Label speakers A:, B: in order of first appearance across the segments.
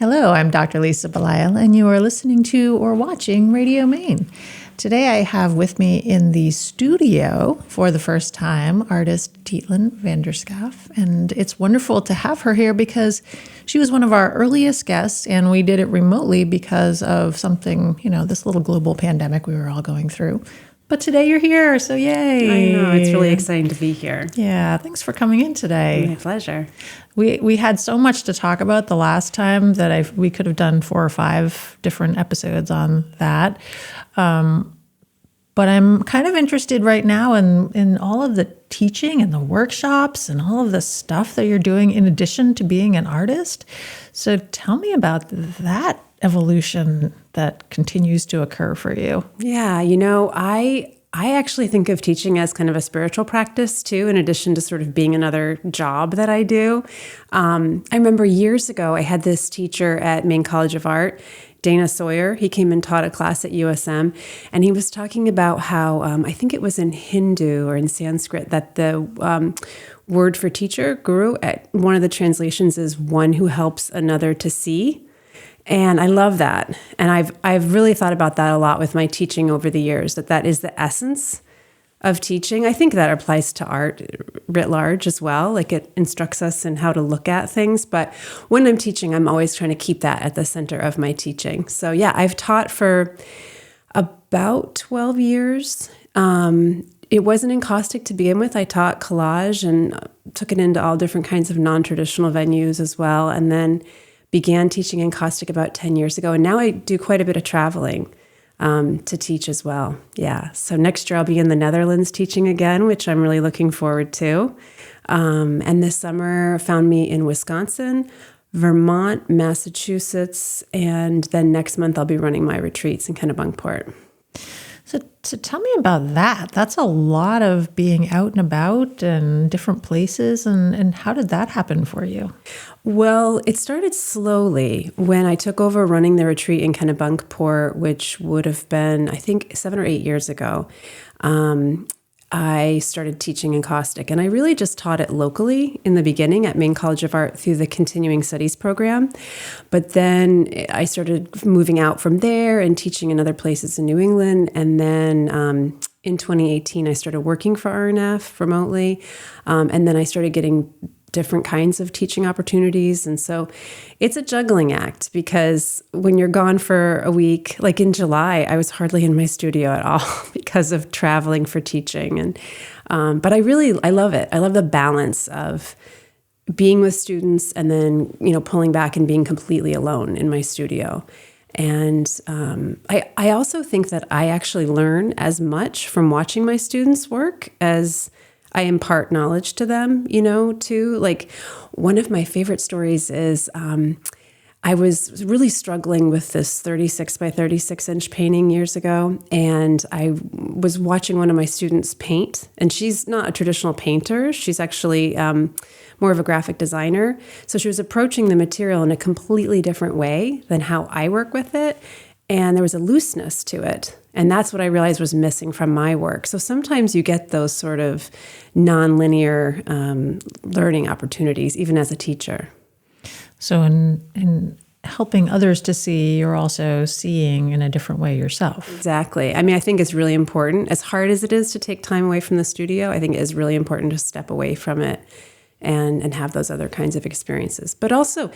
A: Hello, I'm Dr. Lisa Belisle, and you are listening to or watching Radio Maine. Today I have with me in the studio for the first time artist Dietlind Vander Schaaf, and it's wonderful to have her here because she was one of our earliest guests, and we did it remotely because of something, this little global pandemic we were all going through. But today you're here, so yay.
B: I know, it's really exciting to be here.
A: Yeah, thanks for coming in today.
B: My pleasure.
A: We had so much to talk about the last time that we could have done 4 or 5 different episodes on that. But I'm kind of interested right now in all of the teaching and the workshops and all of the stuff that you're doing in addition to being an artist. So tell me about that evolution that continues to occur for you.
B: Yeah, I actually think of teaching as kind of a spiritual practice too, in addition to sort of being another job that I do. I remember years ago, I had this teacher at Maine College of Art, Dana Sawyer. He came and taught a class at USM, and he was talking about how, I think it was in Hindu or in Sanskrit, that the word for teacher, guru, at one of the translations is one who helps another to see. And I love that. And I've really thought about that a lot with my teaching over the years, that is the essence of teaching. I think that applies to art writ large as well. Like it instructs us in how to look at things. But when I'm teaching, I'm always trying to keep that at the center of my teaching. So yeah, I've taught for about 12 years. It wasn't encaustic to begin with. I taught collage and took it into all different kinds of non-traditional venues as well. And then began teaching encaustic about 10 years ago. And now I do quite a bit of traveling to teach as well. Yeah. So next year I'll be in the Netherlands teaching again, which I'm really looking forward to. And this summer found me in Wisconsin, Vermont, Massachusetts, and then next month I'll be running my retreats in Kennebunkport.
A: So tell me about that. That's a lot of being out and about and different places. And how did that happen for you?
B: Well, it started slowly when I took over running the retreat in Kennebunkport, which would have been, I think, 7 or 8 years ago. I started teaching encaustic, and I really just taught it locally in the beginning at Maine College of Art through the Continuing Studies program. But then I started moving out from there and teaching in other places in New England. And then in 2018, I started working for RNF remotely. And then I started getting different kinds of teaching opportunities. And so it's a juggling act because when you're gone for a week, like in July, I was hardly in my studio at all because of traveling for teaching. And but I love it. I love the balance of being with students and then, pulling back and being completely alone in my studio. And I also think that I actually learn as much from watching my students work as I impart knowledge to them, too. Like one of my favorite stories is I was really struggling with this 36 by 36 inch painting years ago. And I was watching one of my students paint, and she's not a traditional painter. She's actually more of a graphic designer. So she was approaching the material in a completely different way than how I work with it. And there was a looseness to it. And that's what I realized was missing from my work. So sometimes you get those sort of nonlinear learning opportunities, even as a teacher.
A: So in helping others to see, you're also seeing in a different way yourself.
B: Exactly. I mean, I think it's really important. As hard as it is to take time away from the studio, I think it is really important to step away from it and have those other kinds of experiences. But also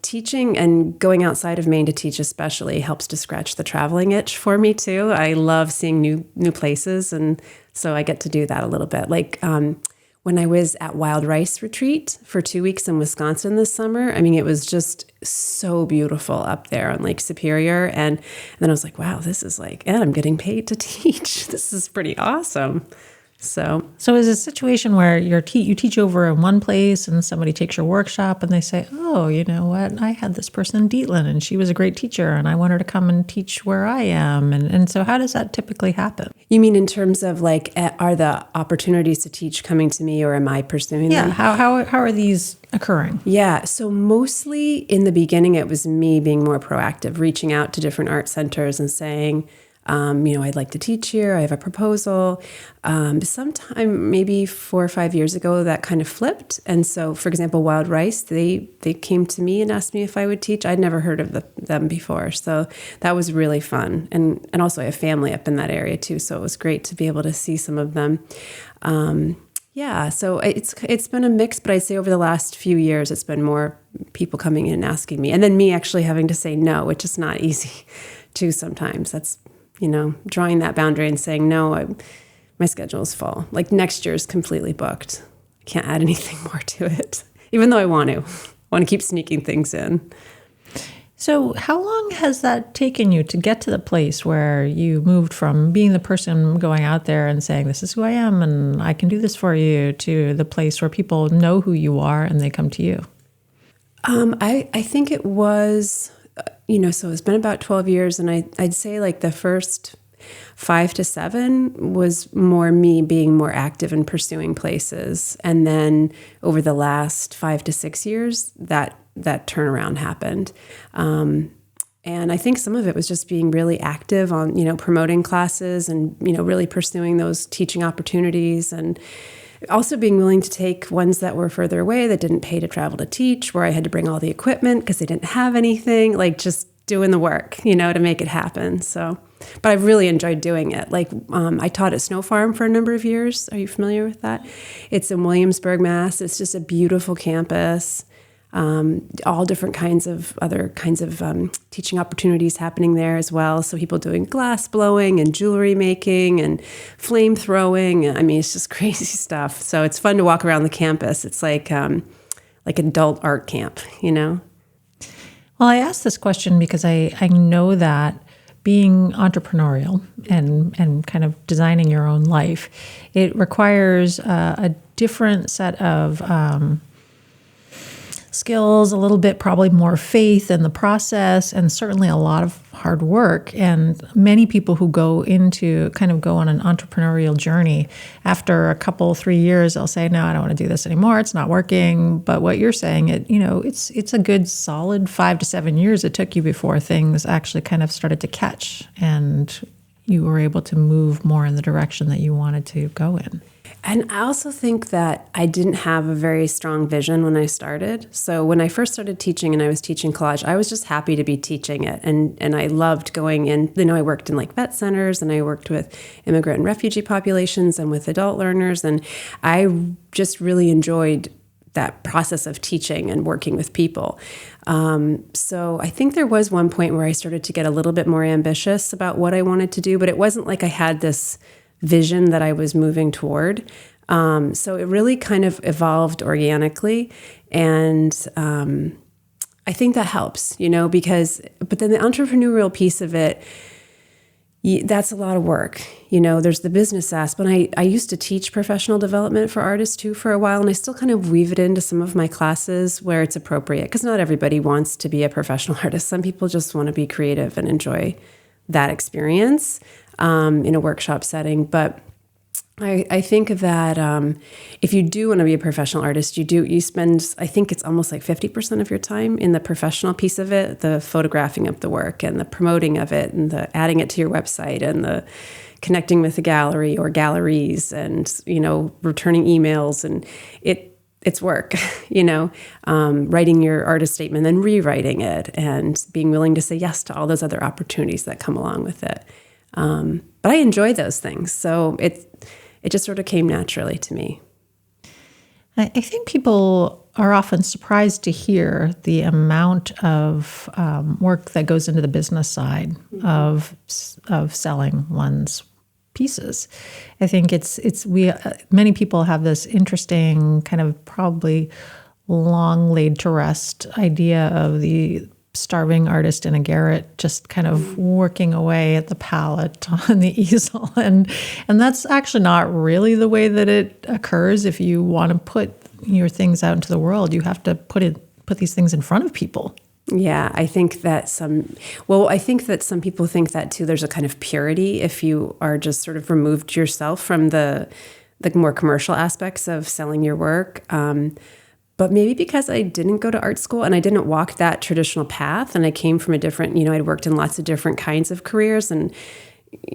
B: teaching and going outside of Maine to teach especially helps to scratch the traveling itch for me too. I love seeing new places, and so I get to do that a little bit. Like when I was at Wild Rice Retreat for 2 weeks in Wisconsin this summer, I mean, it was just so beautiful up there on Lake Superior. And then I was like, wow, this is and I'm getting paid to teach. This is pretty awesome. So
A: is it a situation where you teach over in one place and somebody takes your workshop and they say, oh, you know what, I had this person in Dietland and she was a great teacher and I want her to come and teach where I am. And so how does that typically happen?
B: You mean in terms of are the opportunities to teach coming to me or am I pursuing them?
A: Yeah, how are these occurring?
B: Yeah, so mostly in the beginning, it was me being more proactive, reaching out to different art centers and saying, I'd like to teach here. I have a proposal. Sometime maybe 4 or 5 years ago, that kind of flipped. And so, for example, Wild Rice, they came to me and asked me if I would teach. I'd never heard of them before. So that was really fun. And also I have family up in that area too. So it was great to be able to see some of them. So it's been a mix, but I'd say over the last few years, it's been more people coming in and asking me, and then me actually having to say no, which is not easy too sometimes. That's, drawing that boundary and saying, no, my schedule is full. Like next year is completely booked. I can't add anything more to it, even though I want to keep sneaking things in.
A: So how long has that taken you to get to the place where you moved from being the person going out there and saying, this is who I am and I can do this for you, to the place where people know who you are and they come to you?
B: I think it was, so it's been about 12 years, and I'd say like the first 5 to 7 was more me being more active in pursuing places. And then over the last 5 to 6 years, that turnaround happened. And I think some of it was just being really active on, promoting classes and, really pursuing those teaching opportunities, and also being willing to take ones that were further away that didn't pay to travel to teach, where I had to bring all the equipment because they didn't have anything, like just doing the work, to make it happen. So, but I've really enjoyed doing it. Like I taught at Snow Farm for a number of years. Are you familiar with that? It's in Williamsburg, Mass. It's just a beautiful campus. All different kinds of teaching opportunities happening there as well. So people doing glass blowing and jewelry making and flame throwing. I mean, it's just crazy stuff. So it's fun to walk around the campus. It's like adult art camp, Well,
A: I asked this question because I know that being entrepreneurial and kind of designing your own life, it requires a different set of skills, a little bit probably more faith in the process, and certainly a lot of hard work. And many people who go on an entrepreneurial journey, after a couple, 3 years, they'll say, no, I don't want to do this anymore. It's not working. But what you're saying, it's a good solid 5 to 7 years it took you before things actually kind of started to catch and you were able to move more in the direction that you wanted to go in.
B: And I also think that I didn't have a very strong vision when I started. So when I first started teaching and I was teaching collage, I was just happy to be teaching it. And I loved going in. I worked in like vet centers, and I worked with immigrant and refugee populations and with adult learners. And I just really enjoyed that process of teaching and working with people. So I think there was one point where I started to get a little bit more ambitious about what I wanted to do, but it wasn't like I had this vision that I was moving toward. So it really kind of evolved organically. And I think that helps, but then the entrepreneurial piece of it, that's a lot of work. There's the business aspect. I used to teach professional development for artists too for a while, and I still kind of weave it into some of my classes where it's appropriate, because not everybody wants to be a professional artist. Some people just want to be creative and enjoy that experience in a workshop setting. But I think that if you do want to be a professional artist, you spend, I think it's almost like 50% of your time in the professional piece of it, the photographing of the work and the promoting of it and the adding it to your website and the connecting with the gallery or galleries and, returning emails. And it's work, writing your artist statement, then rewriting it and being willing to say yes to all those other opportunities that come along with it. But I enjoy those things. So it just sort of came naturally to me.
A: I think people are often surprised to hear the amount of work that goes into the business side of selling one's pieces. I think many people have this interesting kind of probably long laid to rest idea of the starving artist in a garret just kind of working away at the palette on the easel. And that's actually not really the way that it occurs. If you want to put your things out into the world, you have to put these things in front of people.
B: Yeah, I think that some people think that too. There's a kind of purity if you are just sort of removed yourself from the more commercial aspects of selling your work. But maybe because I didn't go to art school and I didn't walk that traditional path, and I came from a different, I'd worked in lots of different kinds of careers, and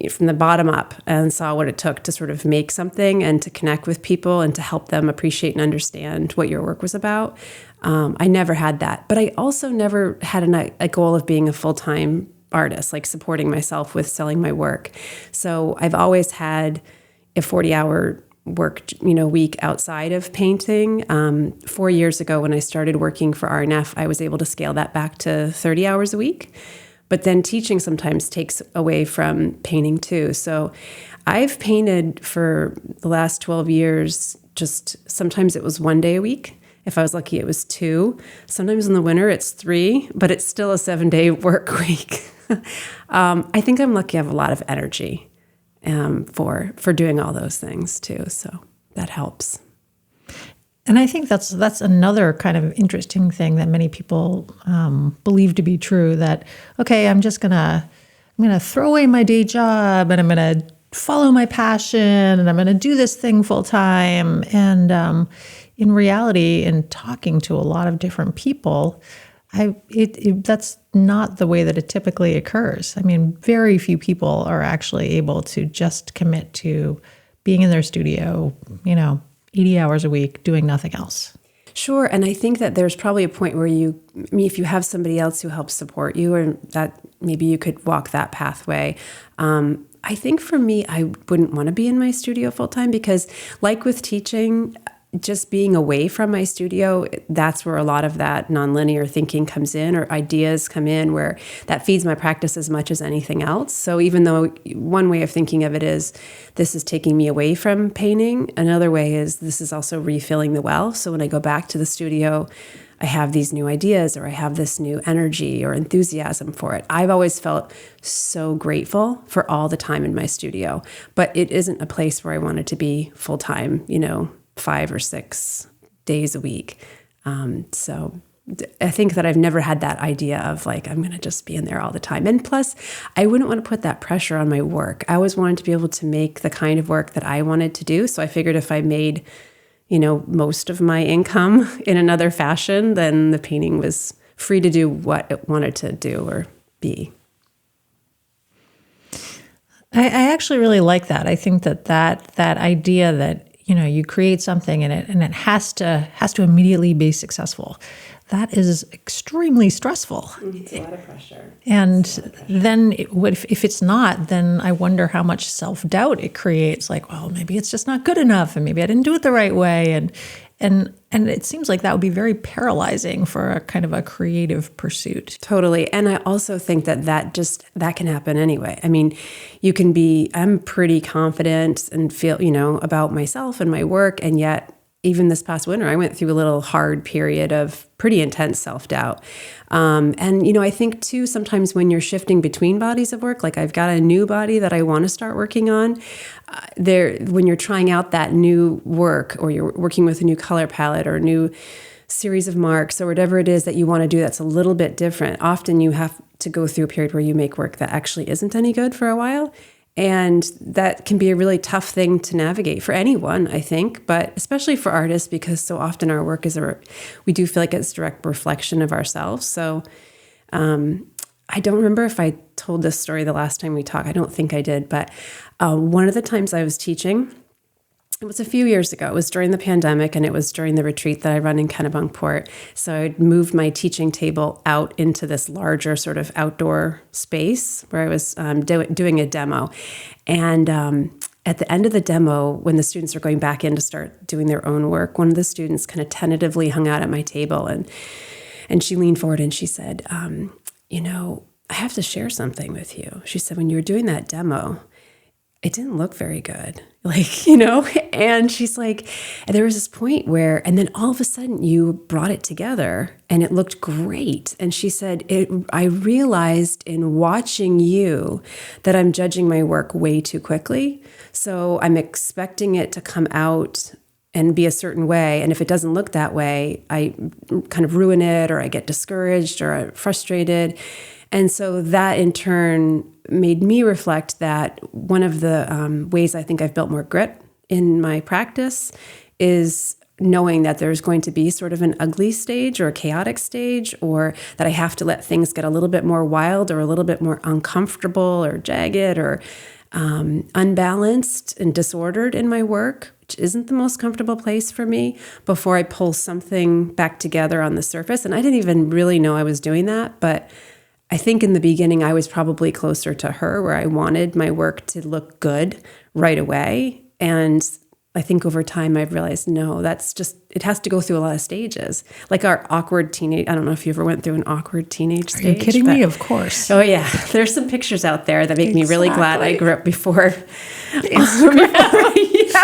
B: from the bottom up and saw what it took to sort of make something and to connect with people and to help them appreciate and understand what your work was about. I never had that. But I also never had a goal of being a full-time artist, like supporting myself with selling my work. So I've always had a 40-hour work, week outside of painting. 4 years ago, when I started working for RNF, I was able to scale that back to 30 hours a week. But then teaching sometimes takes away from painting too. So I've painted for the last 12 years, just sometimes it was 1 day a week. If I was lucky, it was 2. Sometimes in the winter, it's 3, but it's still a 7-day work week. I think I'm lucky I have a lot of energy for doing all those things too. So that helps.
A: And I think that's another kind of interesting thing that many people believe to be true, that, okay, I'm gonna throw away my day job and I'm gonna follow my passion and I'm gonna do this thing full time. And in reality, in talking to a lot of different people, that's not the way that it typically occurs. I mean, very few people are actually able to just commit to being in their studio, 80 hours a week doing nothing else.
B: Sure. And I think that there's probably a point where if you have somebody else who helps support you, or that maybe you could walk that pathway. I think for me, I wouldn't want to be in my studio full time because, like with teaching, just being away from my studio, that's where a lot of that nonlinear thinking comes in, or ideas come in, where that feeds my practice as much as anything else. So even though one way of thinking of it is this is taking me away from painting, another way is this is also refilling the well. So when I go back to the studio, I have these new ideas, or I have this new energy or enthusiasm for it. I've always felt so grateful for all the time in my studio, but it isn't a place where I wanted to be full time, 5 or 6 days a week. So I think that I've never had that idea of like, I'm going to just be in there all the time. And plus, I wouldn't want to put that pressure on my work. I always wanted to be able to make the kind of work that I wanted to do. So I figured if I made, most of my income in another fashion, then the painting was free to do what it wanted to do or be.
A: I actually really like that. I think that idea that you create something and it has to immediately be successful. That is extremely stressful.
B: It's a lot of pressure.
A: And then if it's not, then I wonder how much self-doubt it creates. Like, well, maybe it's just not good enough, and maybe I didn't do it the right way. And it seems like that would be very paralyzing for a kind of a creative pursuit.
B: Totally. And I also think that can happen anyway. I mean, I'm pretty confident and feel, about myself and my work. And yet, even this past winter, I went through a little hard period of pretty intense self-doubt. And I think too, sometimes when you're shifting between bodies of work, like I've got a new body that I want to start working on, when you're trying out that new work, or you're working with a new color palette or a new series of marks or whatever it is that you want to do that's a little bit different, often you have to go through a period where you make work that actually isn't any good for a while. And that can be a really tough thing to navigate for anyone, I think, but especially for artists, because so often our work we do feel like it's a direct reflection of ourselves. So I don't remember if I told this story the last time we talked. I don't think I did, but one of the times I was teaching, it was a few years ago. It was during the pandemic, and it was during the retreat that I run in Kennebunkport. So I'd moved my teaching table out into this larger sort of outdoor space where I was doing a demo. And at the end of the demo, when the students were going back in to start doing their own work, one of the students kind of tentatively hung out at my table, and she leaned forward and she said, I have to share something with you. She said, when you were doing that demo, it didn't look very good. And she's like, there was this point where, and then all of a sudden you brought it together and it looked great. And she said, I realized in watching you that I'm judging my work way too quickly. So I'm expecting it to come out and be a certain way. And if it doesn't look that way, I kind of ruin it, or I get discouraged or frustrated. And so that in turn made me reflect that one of the ways I think I've built more grit in my practice is knowing that there's going to be sort of an ugly stage or a chaotic stage, or that I have to let things get a little bit more wild or a little bit more uncomfortable or jagged or unbalanced and disordered in my work, which isn't the most comfortable place for me, before I pull something back together on the surface. And I didn't even really know I was doing that, but I think in the beginning I was probably closer to her, where I wanted my work to look good right away. And I think over time I've realized, no, it has to go through a lot of stages. Like our awkward teenage, I don't know if you ever went through an awkward teenage stage.
A: Are you kidding me? Of course.
B: Oh yeah. There's some pictures out there that make me really glad I grew up before.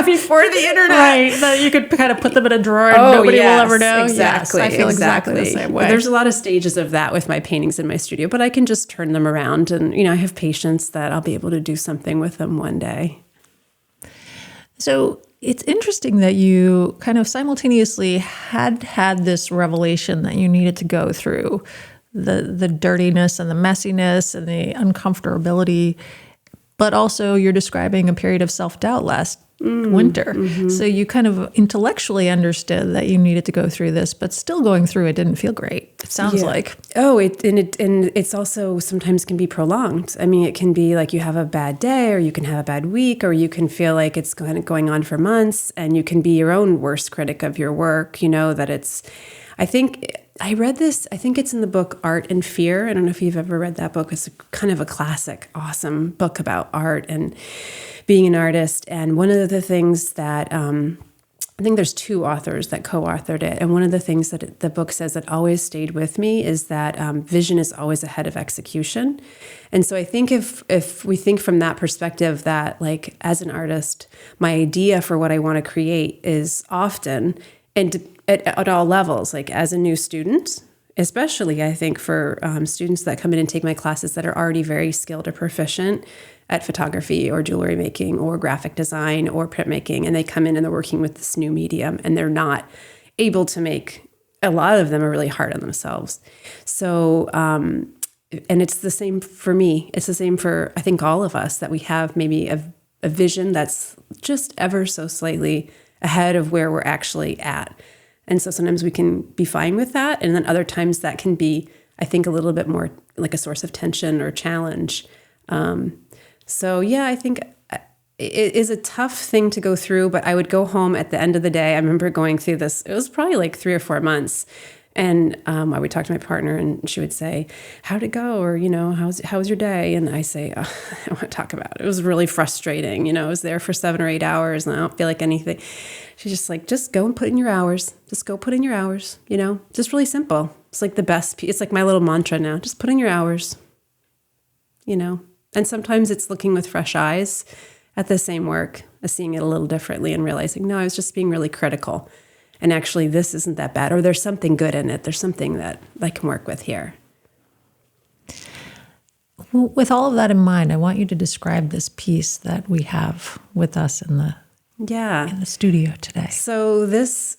B: Before the internet.
A: Right. That you could kind of put them in a drawer and nobody will ever know.
B: Exactly.
A: Yes, I feel exactly the same way.
B: There's a lot of stages of that with my paintings in my studio, but I can just turn them around, and I have patience that I'll be able to do something with them one day.
A: So it's interesting that you kind of simultaneously had this revelation that you needed to go through the dirtiness and the messiness and the uncomfortability, but also you're describing a period of self-doubt last winter. Mm-hmm. So you kind of intellectually understood that you needed to go through this, but still going through it didn't feel great. It sounds like.
B: Oh, it's also sometimes can be prolonged. I mean, it can be like you have a bad day, or you can have a bad week, or you can feel like it's going on for months, and you can be your own worst critic of your work. I think I read this, I think it's in the book Art and Fear. I don't know if you've ever read that book. It's kind of a classic, awesome book about art and being an artist. And one of the things that, I think there's two authors that co-authored it. And one of the things that the book says that always stayed with me is that vision is always ahead of execution. And so I think if we think from that perspective, that like as an artist, my idea for what I want to create is often, and at all levels, like as a new student, especially I think for students that come in and take my classes that are already very skilled or proficient at photography or jewelry making or graphic design or printmaking, and they come in and they're working with this new medium and they're not able to make, a lot of them are really hard on themselves. So, and it's the same for me. It's the same for, I think, all of us, that we have maybe a vision that's just ever so slightly ahead of where we're actually at. And so sometimes we can be fine with that. And then other times that can be, I think, a little bit more like a source of tension or challenge. I think it is a tough thing to go through, but I would go home at the end of the day. I remember going through this, it was probably like 3 or 4 months. And I would talk to my partner and she would say, how'd it go? Or, how was your day? And I say, I don't want to talk about it. It was really frustrating. I was there for 7 or 8 hours and I don't feel like anything. She's just like, just go and put in your hours. Just go put in your hours, just really simple. It's like the best, it's like my little mantra now. Just put in your hours, And sometimes it's looking with fresh eyes at the same work, seeing it a little differently and realizing, no, I was just being really critical. And actually, this isn't that bad, or there's something good in it. There's something that I can work with here.
A: Well, with all of that in mind, I want you to describe this piece that we have with us in the studio today.
B: So this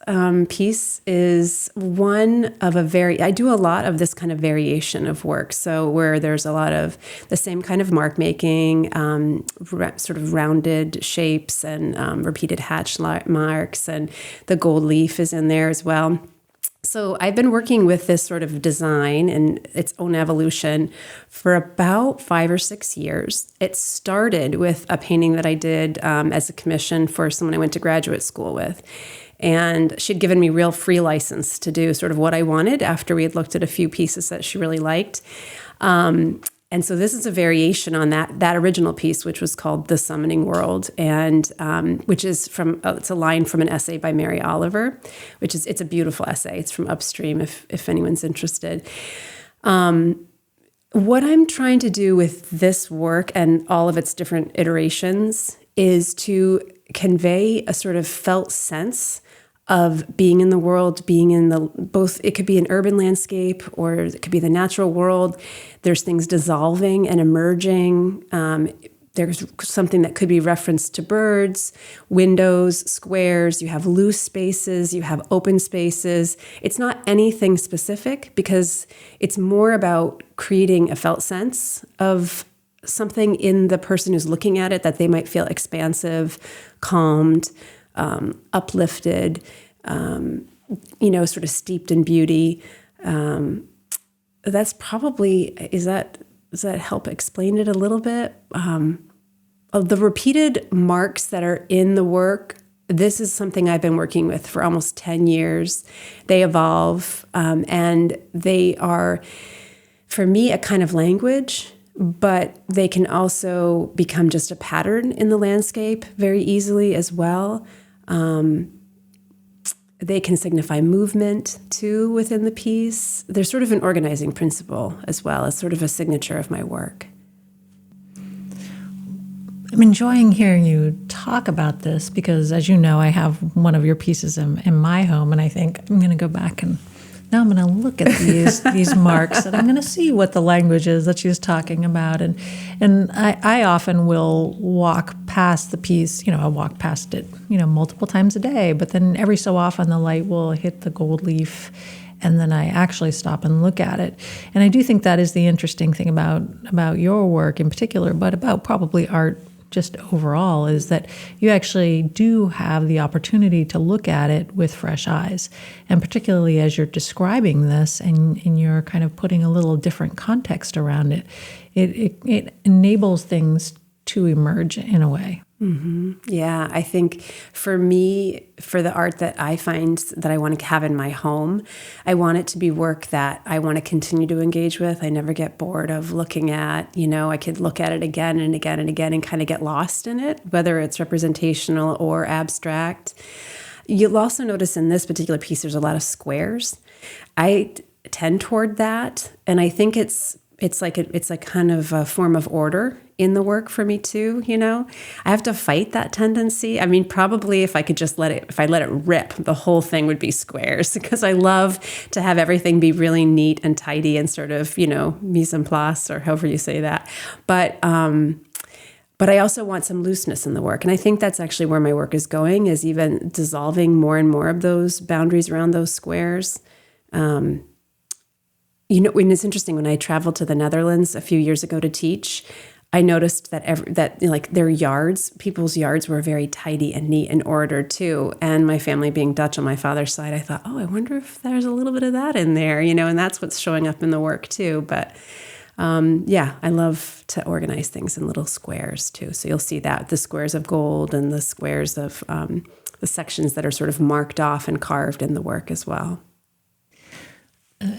B: piece is one of I do a lot of this kind of variation of work. So where there's a lot of the same kind of mark making, sort of rounded shapes and repeated hatch marks, and the gold leaf is in there as well. So I've been working with this sort of design and its own evolution for about 5 or 6 years. It started with a painting that I did as a commission for someone I went to graduate school with. And she'd given me real free license to do sort of what I wanted after we had looked at a few pieces that she really liked. And so this is a variation on that original piece, which was called The Summoning World, and which is it's a line from an essay by Mary Oliver, it's a beautiful essay. It's from Upstream, if anyone's interested. What I'm trying to do with this work and all of its different iterations is to convey a sort of felt sense of being in the world, being in both, it could be an urban landscape or it could be the natural world. There's things dissolving and emerging. There's something that could be referenced to birds, windows, squares. You have loose spaces, you have open spaces. It's not anything specific because it's more about creating a felt sense of something in the person who's looking at it, that they might feel expansive, calmed, uplifted, sort of steeped in beauty. That's probably, does that help explain it a little bit? Of the repeated marks that are in the work, this is something I've been working with for almost 10 years. They evolve, and they are, for me, a kind of language, but they can also become just a pattern in the landscape very easily as well. They can signify movement, too, within the piece. There's sort of an organizing principle as well as sort of a signature of my work.
A: I'm enjoying hearing you talk about this because, as you know, I have one of your pieces in my home, and I think I'm going to go back and now I'm going to look at these marks, and I'm going to see what the language is that she's talking about. And I often will walk past the piece. I'll walk past it, multiple times a day. But then every so often the light will hit the gold leaf, and then I actually stop and look at it. And I do think that is the interesting thing about your work in particular, but about probably art just overall, is that you actually do have the opportunity to look at it with fresh eyes. And particularly as you're describing this and you're kind of putting a little different context around it, it enables things to emerge in a way.
B: Mm-hmm. Yeah, I think for me, for the art that I find that I want to have in my home, I want it to be work that I want to continue to engage with. I never get bored of looking at, I could look at it again and again and again and kind of get lost in it, whether it's representational or abstract. You'll also notice in this particular piece, there's a lot of squares. I tend toward that, and I think it's like kind of a form of order in the work for me too, I have to fight that tendency. I mean, probably if I let it rip, the whole thing would be squares, because I love to have everything be really neat and tidy and sort of, mise en place, or however you say that. But I also want some looseness in the work. And I think that's actually where my work is going, is even dissolving more and more of those boundaries around those squares. When it's interesting, when I traveled to the Netherlands a few years ago to teach, I noticed that their yards, people's yards were very tidy and neat and ordered too. And my family being Dutch on my father's side, I thought, I wonder if there's a little bit of that in there, and that's what's showing up in the work too. But I love to organize things in little squares too. So you'll see that, the squares of gold and the squares of the sections that are sort of marked off and carved in the work as well.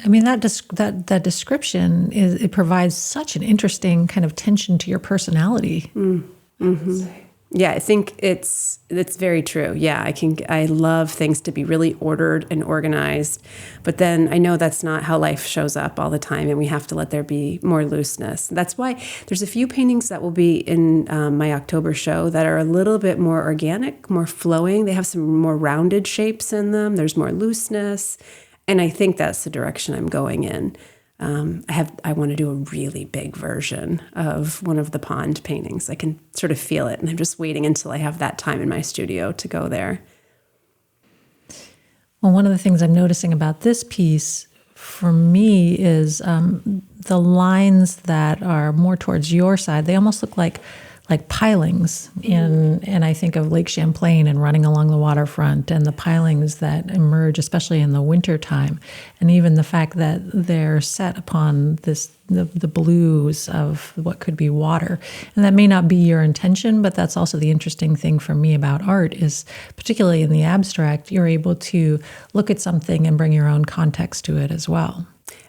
A: I mean, that description it provides such an interesting kind of tension to your personality.
B: Mm-hmm. Yeah, I think it's very true. Yeah, I love things to be really ordered and organized, but then I know that's not how life shows up all the time, and we have to let there be more looseness. That's why there's a few paintings that will be in my October show that are a little bit more organic, more flowing. They have some more rounded shapes in them. There's more looseness. And I think that's the direction I'm going in. I want to do a really big version of one of the pond paintings. I can sort of feel it, and I'm just waiting until I have that time in my studio to go there.
A: Well, one of the things I'm noticing about this piece for me is the lines that are more towards your side. They almost look like pilings and I think of Lake Champlain and running along the waterfront, and the pilings that emerge, especially in the wintertime, and even the fact that they're set upon the blues of what could be water. And that may not be your intention, but that's also the interesting thing for me about art is, particularly in the abstract, you're able to look at something and bring your own context to it as well.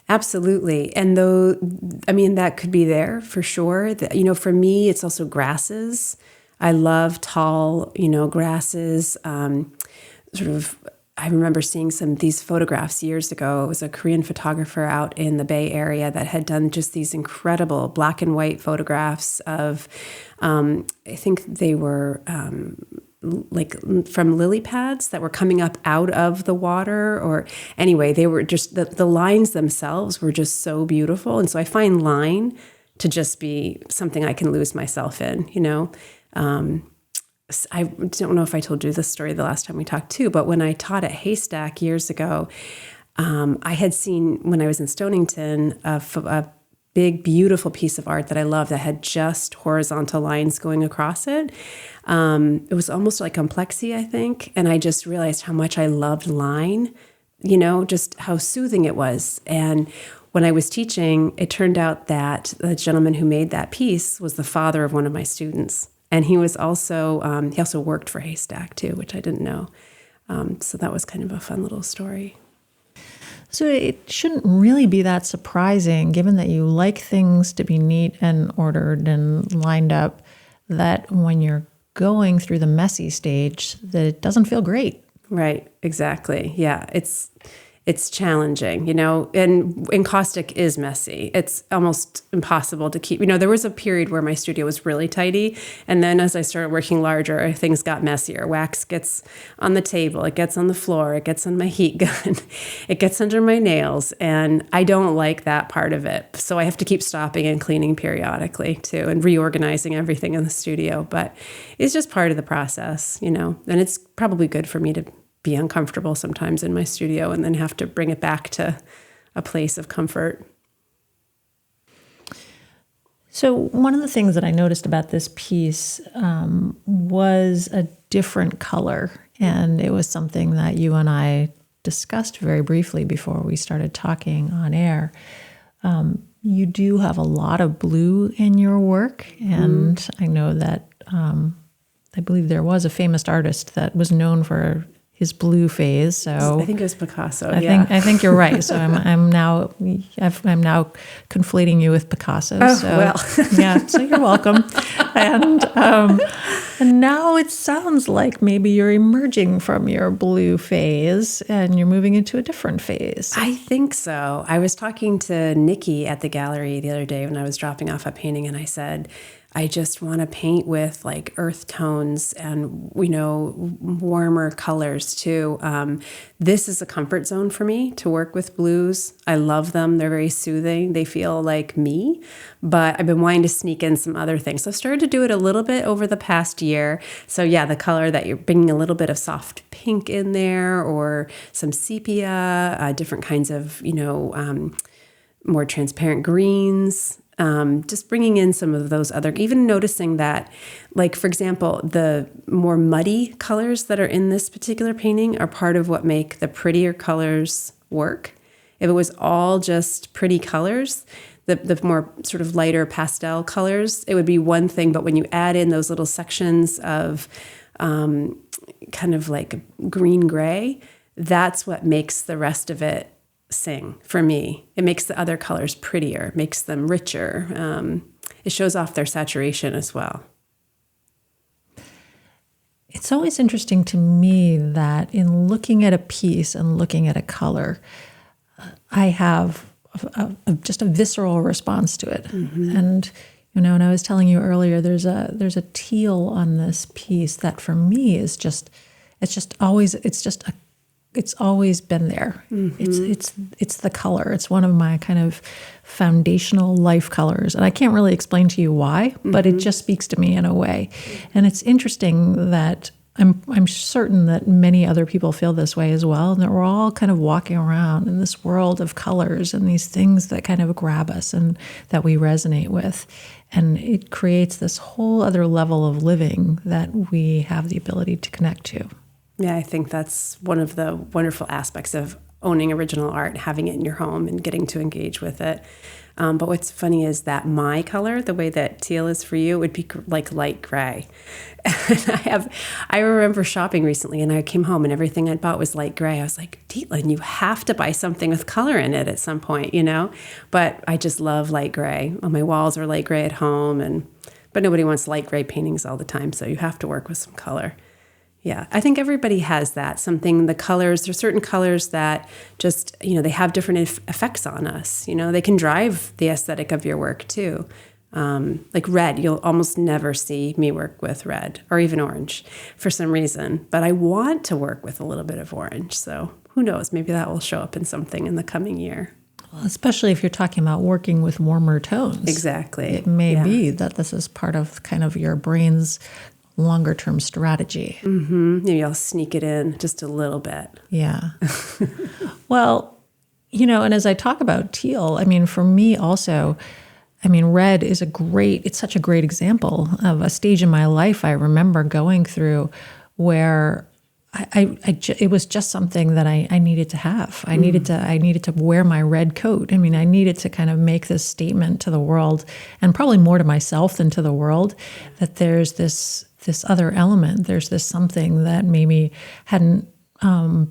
B: Absolutely. And that could be there for sure. For me, it's also grasses. I love tall, grasses. I remember seeing some of these photographs years ago. It was a Korean photographer out in the Bay Area that had done just these incredible black and white photographs of, I think they were like from lily pads that were coming up out of the water, or anyway, they were just, the lines themselves were just so beautiful. And so I find line to just be something I can lose myself in, I don't know if I told you this story the last time we talked too, but when I taught at Haystack years ago, I had seen, when I was in Stonington, big, beautiful piece of art that I love that had just horizontal lines going across it. It was almost like complexity, I think. And I just realized how much I loved line, just how soothing it was. And when I was teaching, it turned out that the gentleman who made that piece was the father of one of my students. And he was also, he also worked for Haystack too, which I didn't know. So that was kind of a fun little story.
A: So it shouldn't really be that surprising, given that you like things to be neat and ordered and lined up, that when you're going through the messy stage, that it doesn't feel great.
B: Right, exactly. Yeah, it's challenging, and encaustic is messy. It's almost impossible to keep. There was a period where my studio was really tidy, and then as I started working larger, things got messier. Wax gets on the table, it gets on the floor, it gets on my heat gun, it gets under my nails, and I don't like that part of it. So I have to keep stopping and cleaning periodically too, and reorganizing everything in the studio. But it's just part of the process, and it's probably good for me to be uncomfortable sometimes in my studio and then have to bring it back to a place of comfort.
A: So one of the things that I noticed about this piece was a different color. And it was something that you and I discussed very briefly before we started talking on air. You do have a lot of blue in your work. And I know that I believe there was a famous artist that was known for his blue phase. So
B: I think it was Picasso.
A: I think you're right. So I'm now conflating you with Picasso.
B: Oh,
A: so,
B: well.
A: Yeah. So you're welcome. And now it sounds like maybe you're emerging from your blue phase and you're moving into a different phase.
B: I think so. I was talking to Nikki at the gallery the other day when I was dropping off a painting, and I said, I just want to paint with like earth tones and, warmer colors too. This is a comfort zone for me to work with blues. I love them. They're very soothing. They feel like me, but I've been wanting to sneak in some other things. So I've started to do it a little bit over the past year. So yeah, the color that you're bringing a little bit of soft pink in there, or some sepia, different kinds of, more transparent greens. Just bringing in some of those other, even noticing that, like, for example, the more muddy colors that are in this particular painting are part of what make the prettier colors work. If it was all just pretty colors, the more sort of lighter pastel colors, it would be one thing. But when you add in those little sections of kind of like green-gray, that's what makes the rest of it sing for me. It makes the other colors prettier, makes them richer. It shows off their saturation as well.
A: It's always interesting to me that in looking at a piece and looking at a color, I have just a visceral response to it. Mm-hmm. And and I was telling you earlier, there's a teal on this piece that for me is it's always been there. Mm-hmm. It's the color. It's one of my kind of foundational life colors. And I can't really explain to you why, but it just speaks to me in a way. And it's interesting that I'm certain that many other people feel this way as well, and that we're all kind of walking around in this world of colors and these things that kind of grab us and that we resonate with. And it creates this whole other level of living that we have the ability to connect to.
B: Yeah, I think that's one of the wonderful aspects of owning original art, having it in your home and getting to engage with it. But what's funny is that my color, the way that teal is for you, would be like light gray. And I remember shopping recently, and I came home and everything I bought was light gray. I was like, Dietland, you have to buy something with color in it at some point, But I just love light gray. My walls are light gray at home, but nobody wants light gray paintings all the time, so you have to work with some color. Yeah, I think everybody has that, something, the colors, there's certain colors that just, they have different effects on us. They can drive the aesthetic of your work too. Like red, you'll almost never see me work with red or even orange for some reason. But I want to work with a little bit of orange. So who knows, maybe that will show up in something in the coming year.
A: Well, especially if you're talking about working with warmer tones.
B: Exactly.
A: It may be that this is part of kind of your brain's longer-term strategy.
B: Mm-hmm. Maybe I'll sneak it in just a little bit.
A: Yeah. Well, and as I talk about teal, I mean, for me also, I mean, red is it's such a great example of a stage in my life I remember going through where it was just something that I needed to have. I needed to wear my red coat. I mean, I needed to kind of make this statement to the world, and probably more to myself than to the world, that there's this other element. There's this something that maybe hadn't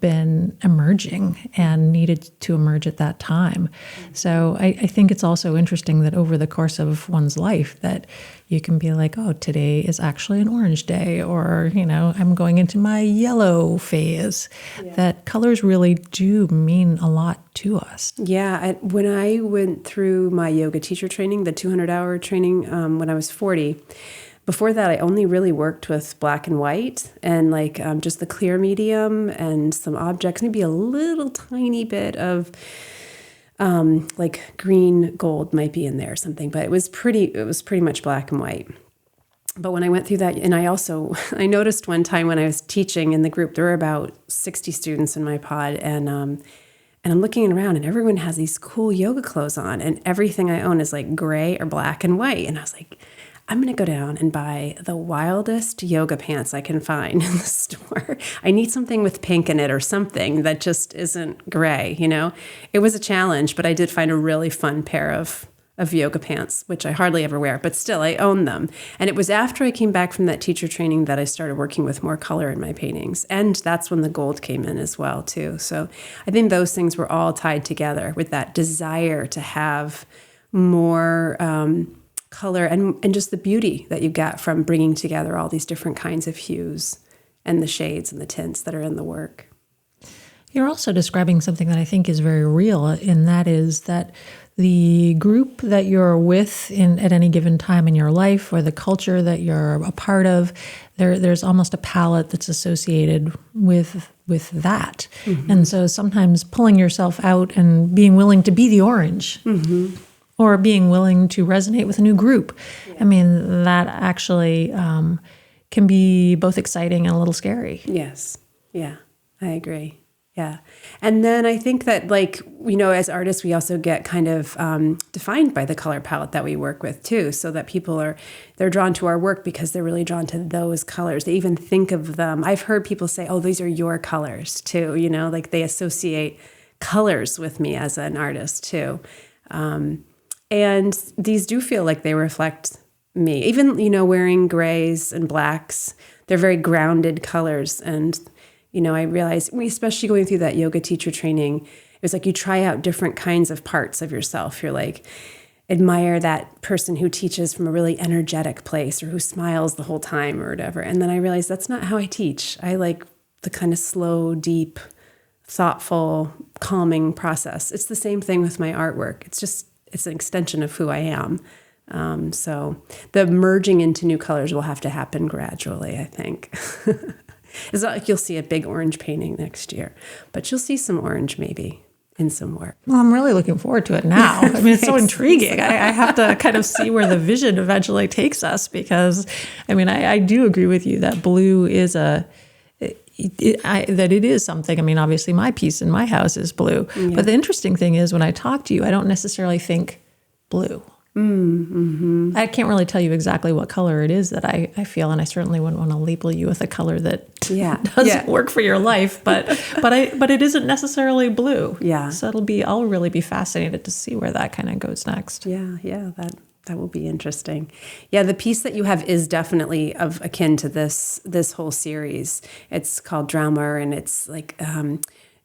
A: been emerging and needed to emerge at that time. So I think it's also interesting that over the course of one's life that you can be like, oh, today is actually an orange day, or, I'm going into my yellow phase, that colors really do mean a lot to us.
B: Yeah. When I went through my yoga teacher training, the 200-hour training, when I was 40, before that, I only really worked with black and white and just the clear medium and some objects, maybe a little tiny bit of green gold might be in there or something, but it was pretty much black and white. But when I went through that, and I noticed one time when I was teaching in the group, there were about 60 students in my pod, and I'm looking around and everyone has these cool yoga clothes on, and everything I own is like gray or black and white. And I was like, I'm going to go down and buy the wildest yoga pants I can find in the store. I need something with pink in it or something that just isn't gray, It was a challenge, but I did find a really fun pair of yoga pants, which I hardly ever wear, but still I own them. And it was after I came back from that teacher training that I started working with more color in my paintings. And that's when the gold came in as well, too. So I think those things were all tied together with that desire to have more color and just the beauty that you get from bringing together all these different kinds of hues and the shades and the tints that are in the work.
A: You're also describing something that I think is very real, and that is that the group that you're with at any given time in your life, or the culture that you're a part of, there's almost a palette that's associated with that. Mm-hmm. And so sometimes pulling yourself out and being willing to be the orange, mm-hmm. or being willing to resonate with a new group. Yeah. I mean, that actually can be both exciting and a little scary.
B: Yes. Yeah, I agree. Yeah. And then I think that as artists, we also get kind of defined by the color palette that we work with too, so that people they're drawn to our work because they're really drawn to those colors. They even think of them. I've heard people say, oh, these are your colors too, they associate colors with me as an artist too. And these do feel like they reflect me. Even, wearing grays and blacks, they're very grounded colors. And, I realized, especially going through that yoga teacher training, it was like you try out different kinds of parts of yourself. You're like, admire that person who teaches from a really energetic place or who smiles the whole time or whatever. And then I realized that's not how I teach. I like the kind of slow, deep, thoughtful, calming process. It's the same thing with my artwork. It's an extension of who I am. So the merging into new colors will have to happen gradually, I think. It's not like you'll see a big orange painting next year, but you'll see some orange maybe in some work.
A: Well, I'm really looking forward to it now. I mean, it's so intriguing. I have to kind of see where the vision eventually takes us, because, I do agree with you that blue is that it is something. Obviously my piece in my house is blue. Yeah. But the interesting thing is when I talk to you, I don't necessarily think blue. Mm-hmm. I can't really tell you exactly what color it is that I feel, and I certainly wouldn't want to label you with a color that doesn't work for your life. But it isn't necessarily blue. Yeah. So I'll really be fascinated to see where that kind of goes next.
B: Yeah. That will be interesting. Yeah, the piece that you have is definitely akin to this whole series. It's called Drama, and it's like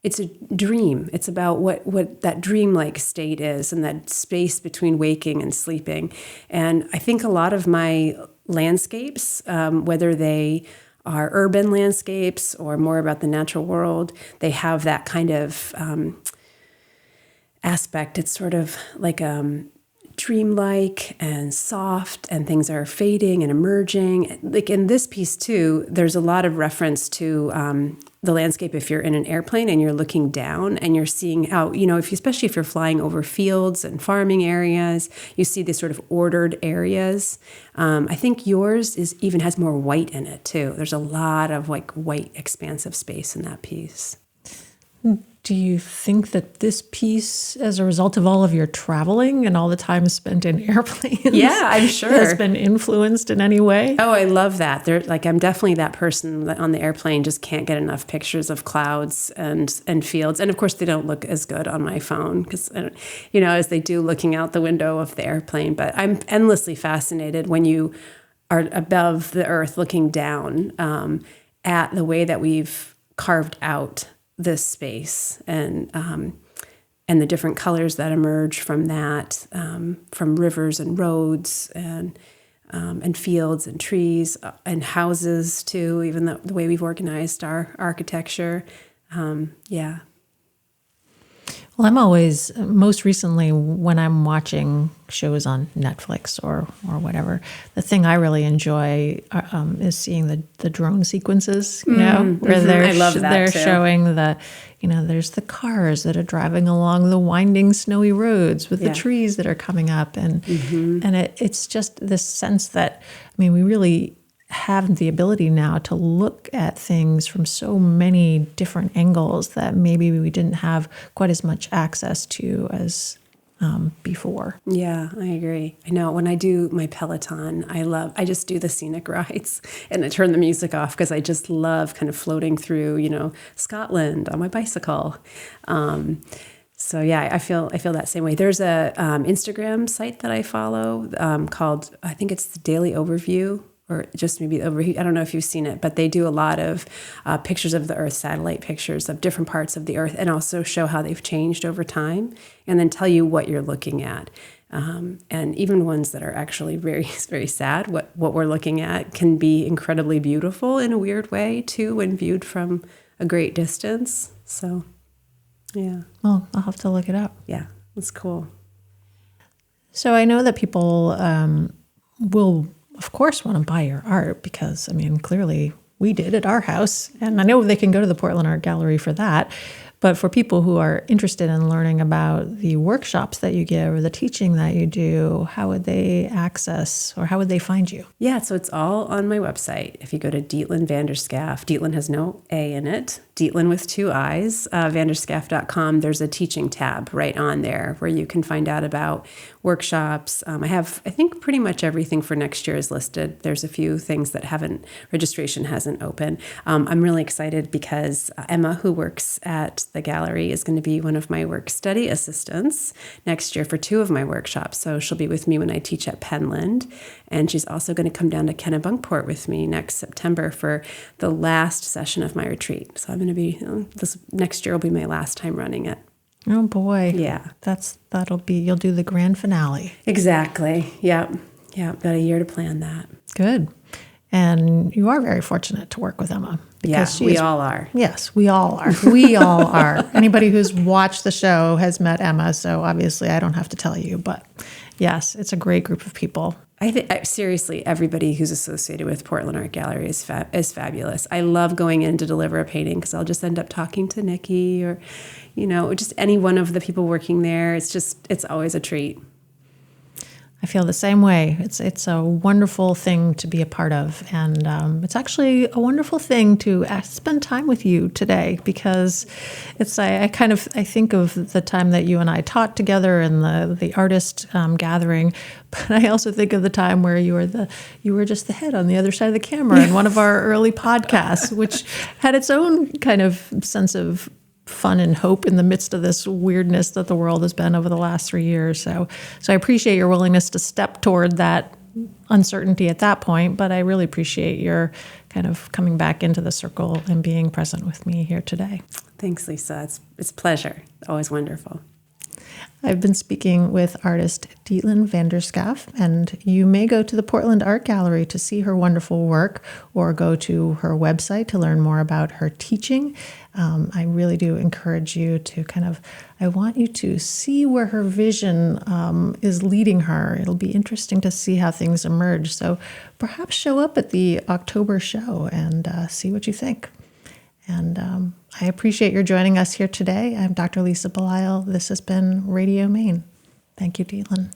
B: it's a dream. It's about what that dreamlike state is, and that space between waking and sleeping. And I think a lot of my landscapes, whether they are urban landscapes or more about the natural world, they have that kind of aspect. It's sort of like dreamlike and soft, and things are fading and emerging. Like in this piece too, there's a lot of reference to the landscape if you're in an airplane and you're looking down and you're seeing how, especially if you're flying over fields and farming areas, you see these sort of ordered areas. I think yours even has more white in it too. There's a lot of white expansive space in that piece.
A: Do you think that this piece, as a result of all of your traveling and all the time spent in airplanes,
B: I'm sure,
A: has been influenced in any way?
B: Oh, I love that. I'm definitely that person that on the airplane just can't get enough pictures of clouds and fields. And of course, they don't look as good on my phone because, as they do looking out the window of the airplane. But I'm endlessly fascinated when you are above the earth looking down at the way that we've carved out this space and the different colors that emerge from that, from rivers and roads and fields and trees and houses too, even the way we've organized our architecture.
A: Well, I'm always, most recently, when I'm watching shows on Netflix or whatever, the thing I really enjoy is seeing the drone sequences, where they're showing there's the cars that are driving along the winding snowy roads with the trees that are coming up. And it's just this sense that, we really have the ability now to look at things from so many different angles that maybe we didn't have quite as much access to as before.
B: Yeah, I agree. I know when I do my Peloton, I just do the scenic rides and I turn the music off because I just love kind of floating through, Scotland on my bicycle. So yeah, I feel that same way. There's a Instagram site that I follow called, I think it's the Daily Overview, or just maybe overview. I don't know if you've seen it, but they do a lot of pictures of the Earth, satellite pictures of different parts of the Earth, and also show how they've changed over time, and then tell you what you're looking at. And even ones that are actually very, very sad, what we're looking at can be incredibly beautiful in a weird way too, when viewed from a great distance. So, yeah.
A: Well, I'll have to look it up.
B: Yeah, it's cool.
A: So I know that people will, of course, want to buy your art because, clearly we did at our house. And I know they can go to the Portland Art Gallery for that. But for people who are interested in learning about the workshops that you give or the teaching that you do, how would they access or how would they find you?
B: Yeah, so it's all on my website. If you go to Dietlind Vander Schaaf, Dietland has no A in it, Dietland with 2 I's, vanderschaaf.com, there's a teaching tab right on there where you can find out about workshops. I think pretty much everything for next year is listed. There's a few things that registration hasn't opened. I'm really excited because Emma, who works at the gallery, is going to be one of my work study assistants next year for 2 of my workshops. So she'll be with me when I teach at Penland. And she's also going to come down to Kennebunkport with me next September for the last session of my retreat. So I'm going to be, this next year will be my last time running it.
A: Oh boy.
B: Yeah.
A: You'll do the grand finale.
B: Exactly. Yep. Got a year to plan that.
A: Good. And you are very fortunate to work with Emma.
B: Because we all are.
A: Yes, we all are. We all are. Anybody who's watched the show has met Emma, so obviously I don't have to tell you. But yes, it's a great group of people.
B: I think seriously, everybody who's associated with Portland Art Gallery is fabulous. I love going in to deliver a painting because I'll just end up talking to Nikki or, just any one of the people working there. It's always a treat.
A: I feel the same way. It's a wonderful thing to be a part of, and it's actually a wonderful thing to spend time with you today because I think of the time that you and I taught together in the artist gathering, but I also think of the time where you were just the head on the other side of the camera in one of our early podcasts, which had its own kind of sense of fun and hope in the midst of this weirdness that the world has been over the last 3 years. So I appreciate your willingness to step toward that uncertainty at that point, but I really appreciate your kind of coming back into the circle and being present with me here today.
B: Thanks, Lisa. It's a pleasure. Always wonderful.
A: I've been speaking with artist Dietlind Vander Schaaf, and you may go to the Portland Art Gallery to see her wonderful work or go to her website to learn more about her teaching. I really do encourage you to I want you to see where her vision is leading her. It'll be interesting to see how things emerge. So perhaps show up at the October show and see what you think. And I appreciate your joining us here today. I'm Dr. Lisa Belisle. This has been Radio Maine. Thank you, Dietland.